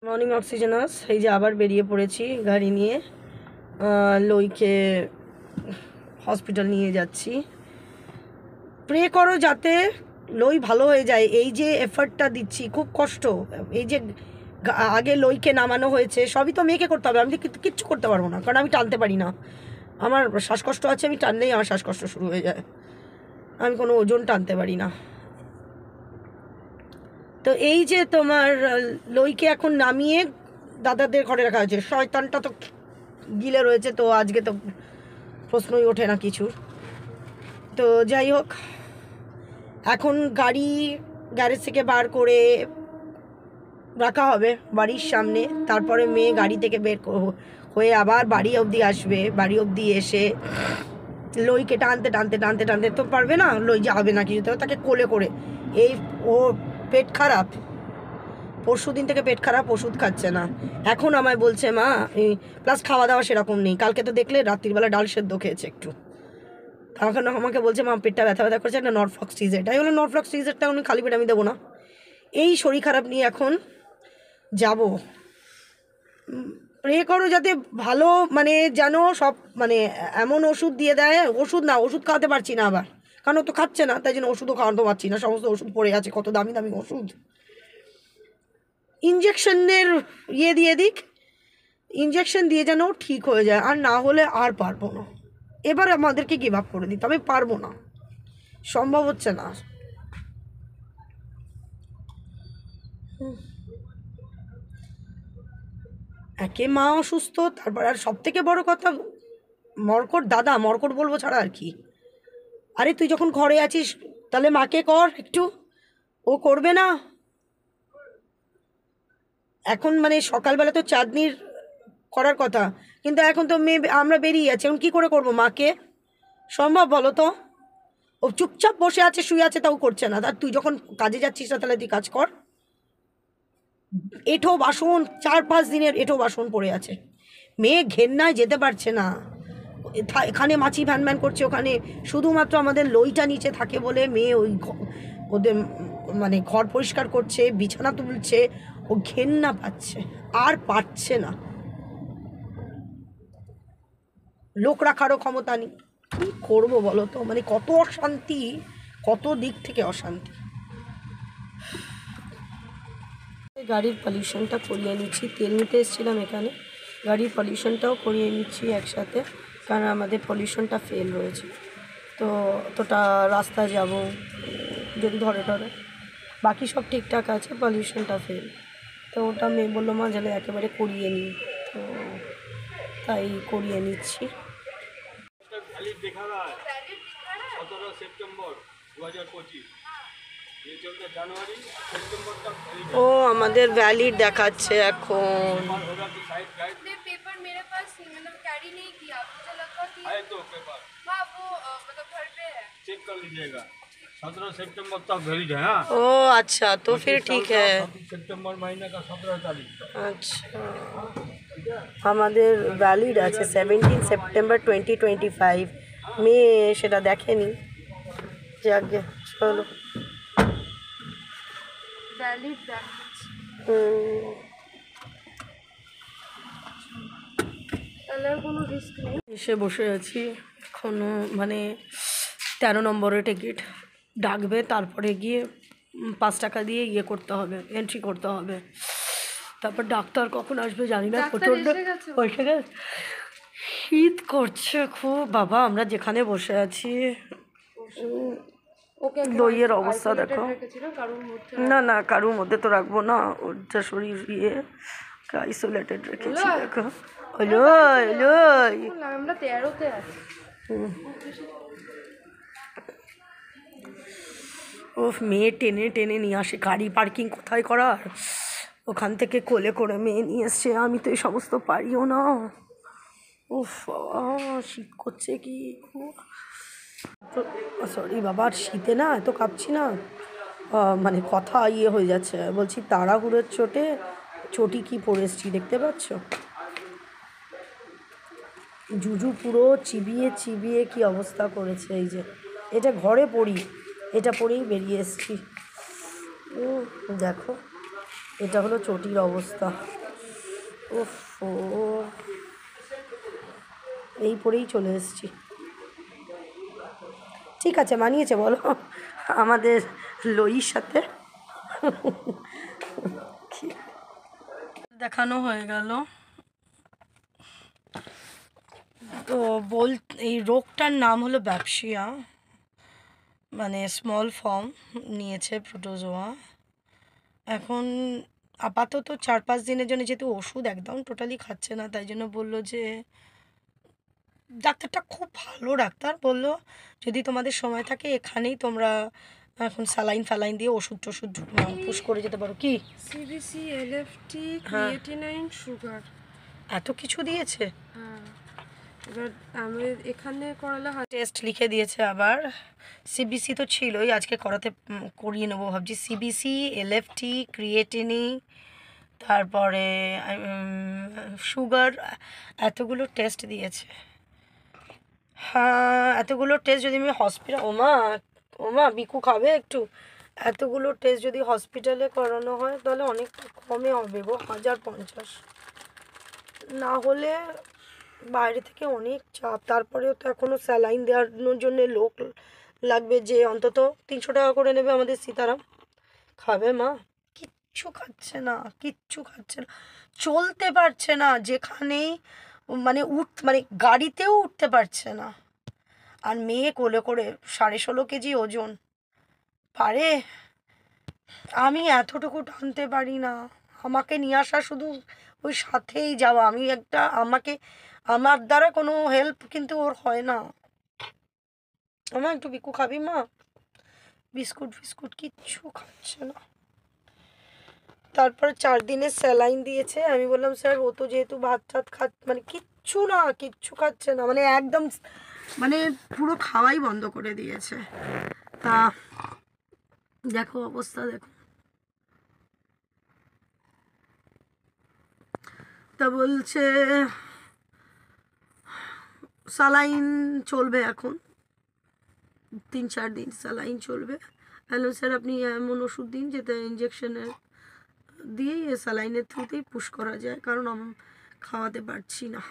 Morning অক্সিজেনাস এই যে আবার বেরিয়ে পড়েছি গাড়ি নিয়ে লইকে হসপিটাল নিয়ে যাচ্ছি। প্রে করো যাতে লই ভালো হয়ে যায়। এই যে এফর্টটা দিচ্ছি খুব কষ্ট। এই যে আগে লইকে নামানো হয়েছে সবই তো মেয়েকে করতে হবে, আমি কিচ্ছু করতে পারবো না, কারণ আমি টানতে পারি না। আমার শ্বাসকষ্ট আছে, আমি টানলেই আমার শ্বাসকষ্ট শুরু হয়ে যায়। আমি কোনো ওজন টানতে পারি না। তো এই যে তোমার লইকে এখন নামিয়ে দাদাদের ঘরে রাখা হয়েছে। শয়তানটা তো গিলে রয়েছে, তো আজকে তো প্রশ্নই ওঠে না কিছুর। তো যাই হোক, এখন গাড়ি গ্যারেজ থেকে বার করে রাখা হবে বাড়ির সামনে। তারপরে মেয়ে গাড়ি থেকে বের হয়ে আবার বাড়ি অবধি আসবে। বাড়ি অবধি এসে লইকে টানতে টানতে টানতে টানতে তো পারবে না, লই যাবে না কিছু, তো তাকে কোলে করে। এই ও পেট খারাপ, পরশু দিন থেকে পেট খারাপ, ওষুধ খাচ্ছে না। এখন আমায় বলছে মা, প্লাস খাওয়া দাওয়া সেরকম নেই। কালকে তো দেখলে রাত্রিবেলা ডাল সেদ্ধ খেয়েছে একটু। তখন আমাকে বলছে মা পেটটা ব্যথা ব্যথা করছে, একটা নরফ্লক্স সিজের। তাই হলো নরফ্লক্স সিজেরটা উনি খালি পেট আমি দেবো না। এই শরীর খারাপ নিয়ে এখন যাব। প্রে করো যাতে ভালো, মানে যেন সব, মানে এমন ওষুধ দিয়ে দেয়। ওষুধ না, ওষুধ খাওয়াতে পারছি না আবার, কারণ ও তো খাচ্ছে না, তাই জন্য ওষুধও খাওয়াতে পারছি না। সমস্ত ওষুধ পড়ে আছে, কত দামি দামি ওষুধ। ইঞ্জেকশনের ইয়ে দিয়ে দিক, ইঞ্জেকশন দিয়ে যেন ঠিক হয়ে যায়, আর না হলে আর পারবো না। এবার আমাদেরকে গিভ আপ করে দিতে হবে, পারবো না, সম্ভব হচ্ছে না। একে মা অসুস্থ, তারপর আর সব থেকে বড় কথা মর্কট দাদা, মর্কট বলবো ছাড়া আর কি। আরে তুই যখন ঘরে আছিস তাহলে মাকে কর একটু, ও করবে না? এখন মানে সকালবেলা তো চাঁদনির করার কথা, কিন্তু এখন তো মেয়ে, আমরা বেরিয়ে যাচ্ছি, এখন কী করে করবো মাকে? সম্ভব বলো তো? ও চুপচাপ বসে আছে, শুয়ে আছে, তাও করছে না। আর তুই যখন কাজে যাচ্ছিস না, তাহলে তুই কাজ কর। এঁঠো বাসন, 4-5 দিনের এঁঠো বাসন পড়ে আছে। মেয়ে ঘেন্নায় যেতে পারছে না, এখানে মাছি ভ্যান ভ্যান করছে, ওখানে। শুধুমাত্র আমাদের লইটা নিচে থাকে বলে মেয়ে ওই ওদের মানে ঘর পরিষ্কার করছে, বিছানা তুলছে, ও ঘেন্না পাচ্ছে, আর পারছে না। লোক রাখারও ক্ষমতা নেই। কী করবো বলো তো? মানে কত অশান্তি, কত দিক থেকে অশান্তি। গাড়ির পলিউশনটা করিয়ে নিচ্ছি, তেল নিতে এসেছিলাম এখানে, গাড়ির পলিউশনটাও করিয়ে নিচ্ছি একসাথে, কারণ আমাদের পলিউশনটা ফেল রয়েছে। তো অতটা রাস্তা যাব যদি ধরে ধরে, বাকি সব ঠিকঠাক আছে, পলিউশনটা ফেল। তো ওটা মেয়ে বললো মা যেন একেবারে করিয়ে নিই, তো তাই করিয়ে নিচ্ছি। ও আমাদের ভ্যালিড দেখাচ্ছে এখন। ओ अच्छा, तो फिर ठीक है। सितंबर महीने का 17 तारीख। अच्छा, আমাদের ভ্যালিড আছে 17 সেপ্টেম্বর 2025। মেয়ে সেটা দেখেনি। যাকে চলো, ভ্যালিড দেখাচ্ছে। তাহলে আর কোনো রিস্ক নেই। এসে বসে আছি এখনো, মানে 13 নম্বরের টিকিট ডাকবে, তারপরে গিয়ে 5 টাকা দিয়ে ইয়ে করতে হবে, এন্ট্রি করতে হবে। তারপর ডাক্তার কখন আসবে জানি না, প্রচণ্ড বসে গেছে, শীত করছে খুব বাবা। আমরা যেখানে বসে আছি, দইয়ের অবস্থা দেখো। না না, কারুর মধ্যে তো রাখবো না, ওর যা শরীর ইয়ে, আইসোলেটেড রেখেছি দেখো। হলো হলো, আমরা 13তে আছি। ও মেয়ে টেনে টেনে নিয়ে আসে, গাড়ি পার্কিং কোথায় করার, ওখান থেকে কোলে করে মেয়ে নিয়ে এসছে। আমি তো এই সমস্ত পারিও না। উফ বাবা, শীত করছে কি খুব। সরি বাবা, শীতে না এত কাঁপছি না, মানে কথা ইয়ে হয়ে যাচ্ছে। বলছি তাড়াহুড়োর চোটে চটি কি পরে এসছি দেখতে পাচ্ছ, জুজু পুরো চিবিয়ে চিবিয়ে কি অবস্থা করেছে। এই যে এটা ঘরে পড়ি, এটা পরেই বেরিয়ে এসছি, দেখো। এটা হলো চটির অবস্থা। উফ, ও এই পরেই চলে এসেছি। ঠিক আছে, মানিয়েছে বলো আমাদের লইয়ের সাথে। দেখানো হয়ে গেল। তো এই রোগটার নাম হলো ব্যাপসিয়া, মানে স্মল ফর্ম নিয়েছে প্রোটোজোয়া। এখন আপাতত 4-5 দিনের জন্য, যেহেতু ওষুধ একদম টোটালি খাচ্ছে না, তাই জন্য বললো যে, ডাক্তারটা খুব ভালো ডাক্তার, বললো যদি তোমাদের সময় থাকে এখানেই তোমরা এখন স্যালাইন দিয়ে ওষুধ টষুধ পুশ করে যেতে পারো। কি সিবিসি, এলএফটি, ক্রিয়েটিনাইন, সুগার, এত কিছু দিয়েছে। হ্যাঁ, এবার আমি এখানে করালে টেস্ট লিখে দিয়েছে আবার। সিবিসি তো ছিলই, আজকে করিয়ে নেবো ভাবছি। সিবিসি, এলএফটি, ক্রিয়েটিনি, তারপরে সুগার, এতগুলো টেস্ট দিয়েছে। হ্যাঁ, এতগুলো টেস্ট যদি আমি ওমা বিকু খাবে একটু। এতগুলো টেস্ট যদি হসপিটালে করানো হয় তাহলে অনেকটা কমে হবে গো, 1050। না হলে বাইরে থেকে অনেক চাপ, তারপরেও তো এখনও স্যালাইন দেওয়ানোর জন্য লোক লাগবে, যে অন্তত 300 টাকা করে নেবে আমাদের সীতারাম। খাবে মা? কিচ্ছু খাচ্ছে না, কিচ্ছু খাচ্ছে না, চলতে পারছে না, যেখানেই মানে গাড়িতেও উঠতে পারছে না। আর মেয়ে কোলে করে 16.5 কেজি ওজন, পারে? আমি এতটুকু টানতে পারি না। আমাকে নিয়ে আসা শুধু, ওই সাথেই যাওয়া, আমার দ্বারা কোনো হেল্প কিন্তু ওর হয় না। আমার একটু বিকু খাবি মা? বিস্কুট ফিস্কুট কিচ্ছু খাচ্ছে না। তারপর 4 দিনের স্যালাইন দিয়েছে। আমি বললাম স্যার, ও তো যেহেতু ভাত টাত মানে কিচ্ছু খাচ্ছে না, মানে একদম মানে পুরো খাওয়াই বন্ধ করে দিয়েছে। তা দেখো অবস্থা, দেখো। তা বলছে স্যালাইন চলবে এখন 3-4 দিন, স্যালাইন চলবে। হ্যালো স্যার, আপনি এমন ওষুধ দিন যেটা ইঞ্জেকশনের দিয়েই স্যালাইনের থ্রুতেই পুশ করা যায়, কারণ আমি খাওয়াতে পারছি না।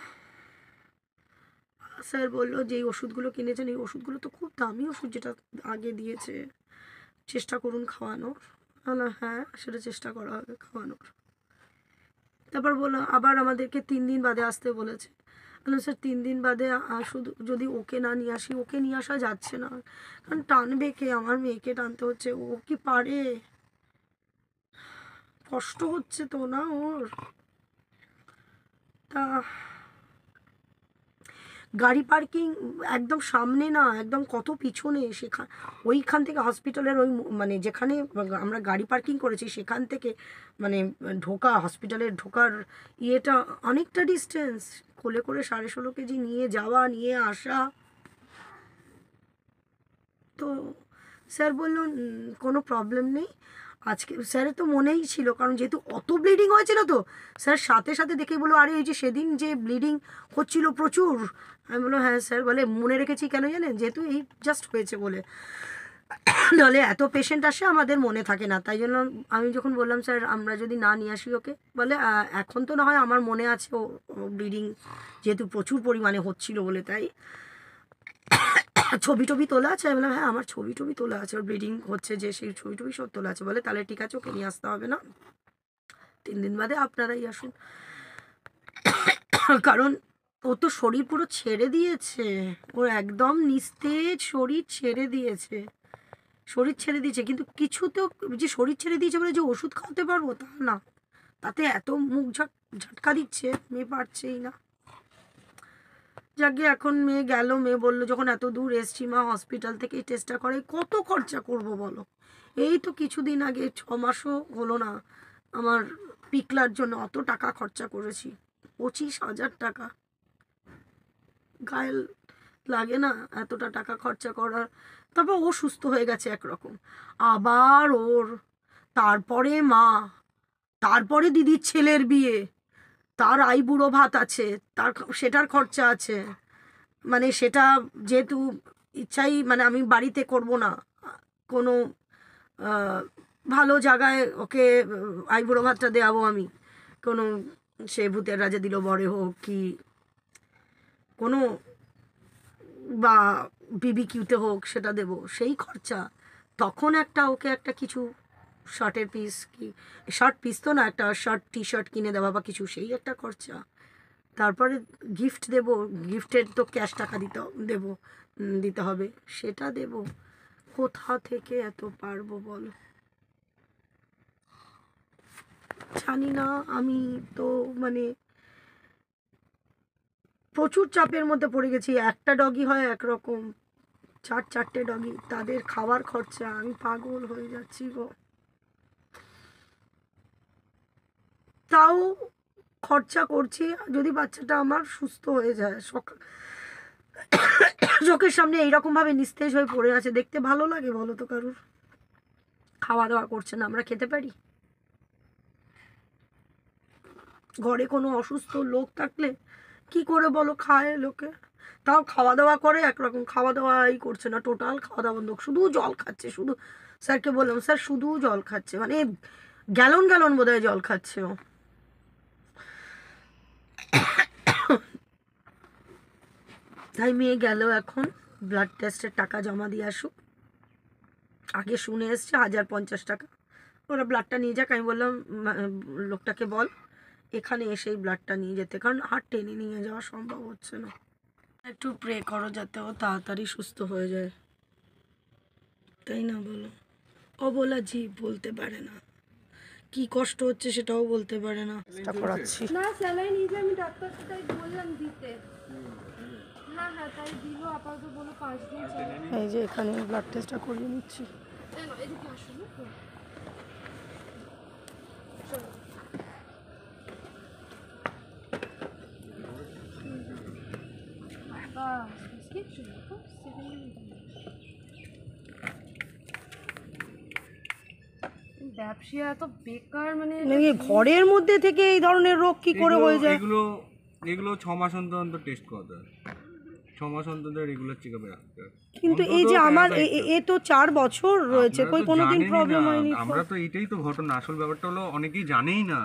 স্যার বললো যে এই ওষুধগুলো কিনেছেন, এই ওষুধগুলো তো খুব দামি ওষুধ, যেটা আগে দিয়েছে, চেষ্টা করুন খাওয়ানোর। হ্যাঁ, সেটা চেষ্টা করা হবে খাওয়ানোর। তারপর বললো আবার আমাদেরকে 3 দিন বাদে আসতে বলেছে। স্যার 3 দিন বাদে শুধু যদি ওকে না নিয়ে আসি, ওকে নিয়ে আসা যাচ্ছে না, কারণ টানবে কে? আমার মেয়েকে টানতে হচ্ছে, ও কি পারে? কষ্ট হচ্ছে তো না ওর? তা গাড়ি পার্কিং একদম সামনে না, একদম কত পিছনে, ওইখান থেকে হসপিটালের মানে যেখানে আমরা গাড়ি পার্কিং করেছি সেখান থেকে মানে হসপিটালের ঢোকার ইয়েটা অনেকটা ডিস্টেন্স। কোলে করে 16.5 কেজি নিয়ে যাওয়া, নিয়ে আসা। তো স্যার বলল কোনো প্রবলেম নেই। আজকে স্যারের তো মনেই ছিল, কারণ যেহেতু অত ব্লিডিং হয়েছিল, তো স্যার সাথে সাথে দেখে বললো আরে ওই যে সেদিন যে ব্লিডিং হচ্ছিল প্রচুর। আমি বললো হ্যাঁ স্যার। বলে মনে রেখেছি কেন জানেন? যেহেতু এই জাস্ট হয়েছে বলে, নাহলে এত পেশেন্ট আসে আমাদের মনে থাকে না। তাই জন্য আমি যখন বললাম স্যার আমরা যদি না নিয়ে আসি ওকে, বলে এখন তো না হয়, আমার মনে আছে ও ব্লিডিং যেহেতু প্রচুর পরিমাণে হচ্ছিল বলে, তাই ছবি টবি তোলা আছে। আমি বললাম হ্যাঁ আমার ছবি টবি তোলা আছে, ওর ব্লিডিং হচ্ছে যে, সেই ছবি টবি সব তোলা আছে। বলে তাহলে ঠিক আছে, ওকে নিয়ে আসতে হবে না, 3 দিন বাদে আপনারাই আসুন। কারণ ও তো শরীর পুরো ছেড়ে দিয়েছে, ওর একদম নিস্তেজ শরীর ছেড়ে দিয়েছে, কিন্তু কিছুতেও যে শরীর ছেড়ে দিয়েছে বলে যে ওষুধ খাওয়াতে পারবো তা না, তাতে এত মুখ ঝটকা দিচ্ছে, মেয়ে পারছেই না। যাকে এখন মেয়ে গেল, মেয়ে বললো যখন এত দূর এসছি মা, হসপিটাল থেকে এই টেস্টটা করে কত খরচা করব বলো? এই তো কিছুদিন আগে 6 মাসও হলো না আমার পিকলার জন্য অত টাকা খরচা করেছি, 25,000 টাকা। গায়ে লাগে না এতটা টাকা খরচা করার? তারপর ও সুস্থ হয়ে গেছে একরকম, আবার ওর তারপরে মা, তারপরে দিদির ছেলের বিয়ে, তার আইবুড়ো ভাত আছে, সেটার খরচা আছে। মানে সেটা যেহেতু ইচ্ছাই, মানে আমি বাড়িতে করব না, কোনো ভালো জায়গায় ওকে আইবুড়ো ভাতটা দেওয়াবো আমি, কোনো সে ভূতের রাজা দিল বড়ে হোক কি কোনো, বা বিবিকিউতে হোক সেটা দেব, সেই খরচা। তখন ওকে একটা কিছু শার্টের পিস, কি শার্ট পিস তো না, একটা শার্ট টি শার্ট কিনে দেওয়া বা কিছু, সেই একটা খরচা। তারপরে গিফট দেব, গিফটের তো ক্যাশ টাকা দিতে হবে, সেটা দেব। কোথা থেকে এত পারবো বলো? জানি না, আমি তো মানে প্রচুর চাপের মধ্যে পড়ে গেছি। একটা ডগি হয় একরকম, চারটে ডগি, তাদের খাবার খরচা, আমি পাগল হয়ে যাচ্ছি গো। তাও খরচা করছি যদি বাচ্চাটা আমার সুস্থ হয়ে যায়। চোখের সামনে এইরকমভাবে নিস্তেজ হয়ে পড়ে আছে, দেখতে ভালো লাগে বলো তো কারুর? খাওয়া দাওয়া করছে না, আমরা খেতে পারি? ঘরে কোনো অসুস্থ লোক থাকলে কি করে বলো খায় লোকে? তাও খাওয়া দাওয়া করে একরকম, খাওয়া দাওয়াই করছে না, টোটাল খাওয়া দাওয়া বন্ধ, শুধু জল খাচ্ছে। শুধু স্যারকে বললাম, স্যার শুধু জল খাচ্ছে, মানে গ্যালন গ্যালন বোধহয় জল খাচ্ছে ও। তাই মেয়ে গেল এখন ব্লাড টেস্টের টাকা জমা দিয়ে আসুক। আগে শুনে এসছে 1050 টাকা, ওরা ব্লাডটা নিয়ে যাক। আমি বললাম লোকটাকে বল এখানে এসেই ব্লাডটা নিয়ে যেতে, কারণ আর টেনে নিয়ে যাওয়া সম্ভব হচ্ছে না। একটু প্রে করো যাতে ও তাড়াতাড়ি সুস্থ হয়ে যায়, তাই না বলো? অবলা জীব, বলতে পারে না কি কষ্ট হচ্ছে, সেটাও বলতে পারে না। করাচ্ছি না স্যালাইন নিয়ে যে আমি ডাক্তারকে তাই বললাম দিতে। হ্যাঁ হ্যাঁ তাই দিল, আপাতত বলো 5 দিন চলে। এই যে এখানে ব্লাড টেস্টটা করিয়ে নিচ্ছি। এদিকে আসুন। ব্যবসা এত বেকার, মানে ঘরের মধ্যে থেকে এই ধরনের রোগ কি করে হয়ে যায়? এগুলো 6 মাস অন্তর অন্তর টেস্ট করতে হয়, 6 মাস অন্তর রেগুলার চেকআপে রাখতে হয়। কিন্তু এই যে আমার এ তো 4 বছর রয়েছে, কই কোনোদিন প্রবলেম হয়নি। আমরা তো এটাই তো ঘটনা, আসল ব্যাপারটা হলো অনেকেই জানেই না।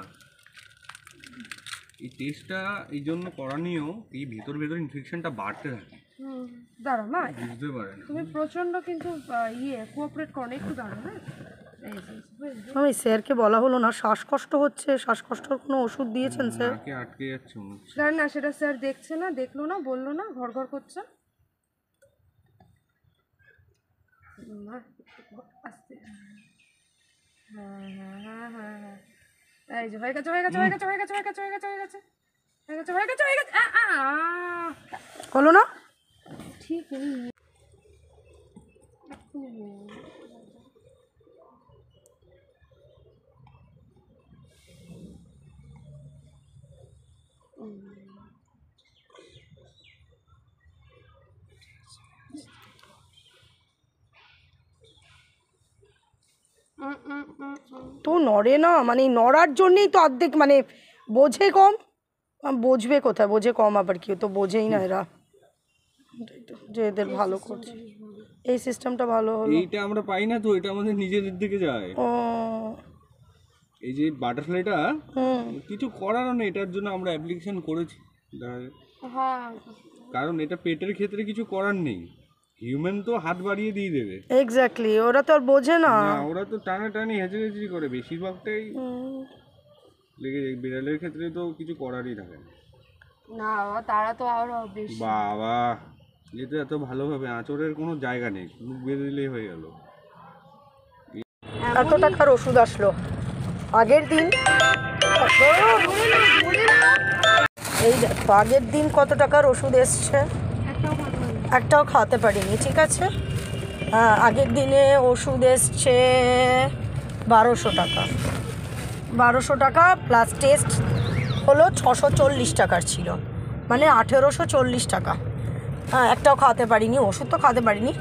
এই টেস্টটা এই জন্য করানিও, এই ভেতর ইনফেকশনটা বাড়তে থাকে। দাঁড়া মা, বুঝতে পারে না তুমি প্রচন্ড কিন্তু কোঅপারেট করো না, একটু দাঁড়াও। হ্যাঁ আমি স্যারকে বলা হলো না, শ্বাসকষ্ট হচ্ছে, শ্বাসকষ্টর কোনো ওষুধ দিয়েছেন স্যার? নাকে আটকে যাচ্ছে মনে হচ্ছে। স্যার না, সেটা স্যার দেখছে না, দেখলো না, বললো না, ঘর ঘর করছে। আস্তে, হ্যাঁ হ্যাঁ হ্যাঁ হ্যাঁ হ্যাঁ, এই যে হয়ে গেছে হয়ে গেছে হয়ে গেছে হয়ে গেছে হয়ে গেছে হয়ে গেছে হয়ে গেছে হয়ে গেছে হয়ে গেছে হয়ে গেছে হলো না? ঠিক নেই। তো নড়ে না, মানে নড়ার জন্যেই তো অর্ধেক, মানে বোঝে কম। বুঝবে কোথায়, বোঝে কম আবার, কেউ তো বোঝেই না এরা, যে এদের ভালো করছে। এই সিস্টেমটা ভালো হলো, এইটা আমরা পাই না তো, এটা আমাদের নিজেদের দিকে যায়। ও এই যে বাটারফ্লাইটা কিছু করারও নেই, এটার জন্য আমরা অ্যাপ্লিকেশন করেছি, হ্যাঁ কারণ এটা পেটের ক্ষেত্রে কিছু করার নেই। হিউম্যান তো হাত বাড়িয়ে দিয়ে দেবে, এক্স্যাক্টলি, ওরা তো আর বোঝে না। ওরা তো টানাটানি হেঁচড়েচড়ি করে, বেশিরভাগটাই লেগে যায়। বিড়ালের ক্ষেত্রে তো কিছু করারই থাকে না। না, তারা তো আরো বেশি। বাবা, এ তো এত ভালোভাবে আঁচড়ের কোনো জায়গা নেই, মুখ বেঁধে দিলেই হয়ে গেল। এত টাকার ওষুধ আসলো আগের দিন, এই দেখো আগের দিন কত টাকার ওষুধ এসছে, একটাও খাওয়াতে পারিনি। ঠিক আছে, আগের দিনে ওষুধ এসছে 1200 টাকা, 1200 টাকা প্লাস টেস্ট হলো 640 টাকার ছিল, মানে 1840 টাকা। একটাও খাওয়াতে পারিনি, ওষুধ তো খাওয়াতে পারিনি।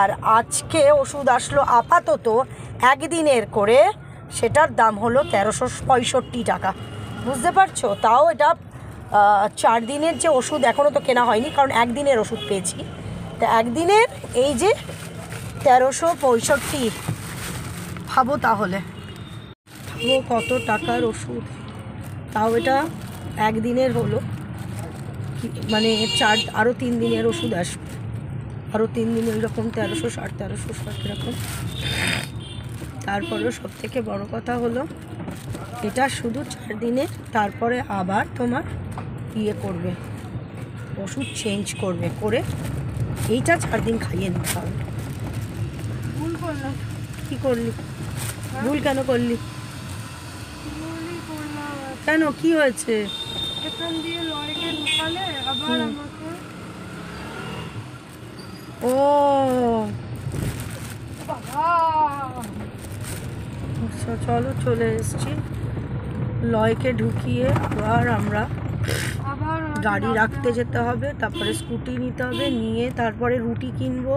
আর আজকে ওষুধ আসলো আপাতত একদিনের করে, সেটার দাম হলো 1365 টাকা। বুঝতে পারছো? তাও এটা 4 দিনের যে ওষুধ এখনও তো কেনা হয়নি, কারণ একদিনের ওষুধ পেয়েছি। তা একদিনের এই যে 1365, ভাবো তাহলে, ভাবো কত টাকার ওষুধ, তাও এটা একদিনের হলো, মানে আরও 3 দিনের ওষুধ আসবে, আরও 3 দিন ওইরকম 1360 1360 এরকম। তারপরেও সব থেকে বড় কথা হলো এটা শুধু 4 দিনের, তারপরে আবার তোমার করবে, ওষুধ চেঞ্জ করবে, করে এইটা 4 দিন খাইয়ে নিতে হবে। ভুল করলাম, কী করলি? ভুল কেন করলি? ভুলই করলাম। কেন, কি হয়েছে? এখান দিয়ে লরিকে ঢুকালে আবার আমাকে ও বাবা। আচ্ছা চলো, চলে এসেছি। লয়কে ঢুকিয়ে আবার আমরা আবার গাড়ি রাখতে যেতে হবে, তারপরে স্কুটি নিতে হবে, নিয়ে তারপরে রুটি কিনবো,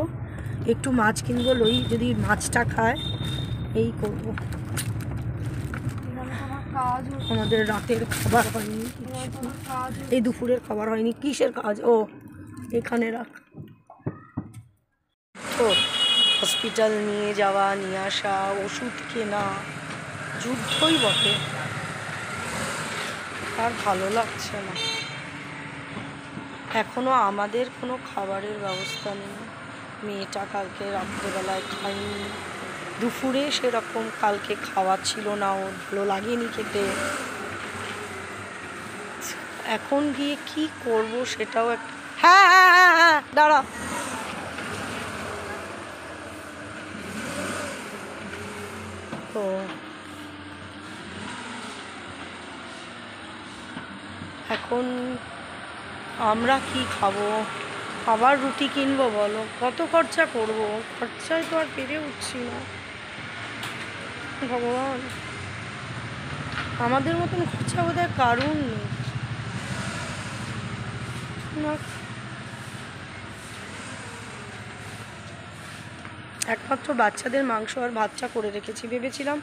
একটু মাছ কিনবো, লই যদি মাছটা খায়, এই করবো। আমার কাজ হচ্ছে, আমাদের রাতের খাবার হয়নি, আমার কাজ এই দুপুরের খাবার হয়নি। কিসের কাজ? ও এখানে রাখ। তো হসপিটাল নিয়ে যাওয়া, নিয়ে আসা, ওষুধ কেনা, যুদ্ধই বটে, আর ভালো লাগছে না। এখনও আমাদের কোনো খাবারের ব্যবস্থা নেই। মেয়েটা কালকে রাত্রেবেলায় খায়নি, দুপুরে সেরকম কালকে খাওয়া ছিল না, ওর ভালো লাগেনি খেতে। এখন গিয়ে কি করব সেটাও একটা, হ্যাঁ হ্যাঁ হ্যাঁ হ্যাঁ দাঁড়া। তো এখন আমরা কি খাবো? আবার রুটি কিনবো? বলো কত খরচা করব? খরচায় তো আর পেরে উঠছি না। ভগবান, আমাদের মতন খরচা বোধহয় কারণ নেই না। একমাত্র বাচ্চাদের মাংস আর ভাতটা করে রেখেছি, ভেবেছিলাম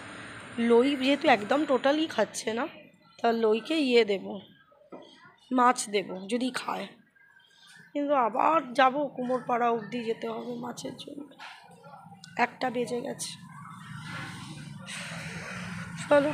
লই যেহেতু একদম টোটালি খাচ্ছে না, তা লইকে দেব, মাছ দেব যদি খায়। কিন্তু আবার যাব, কুমোরপাড়া অবধি যেতে হবে মাছের জন্য। 1টা বেজে গেছে। চলো।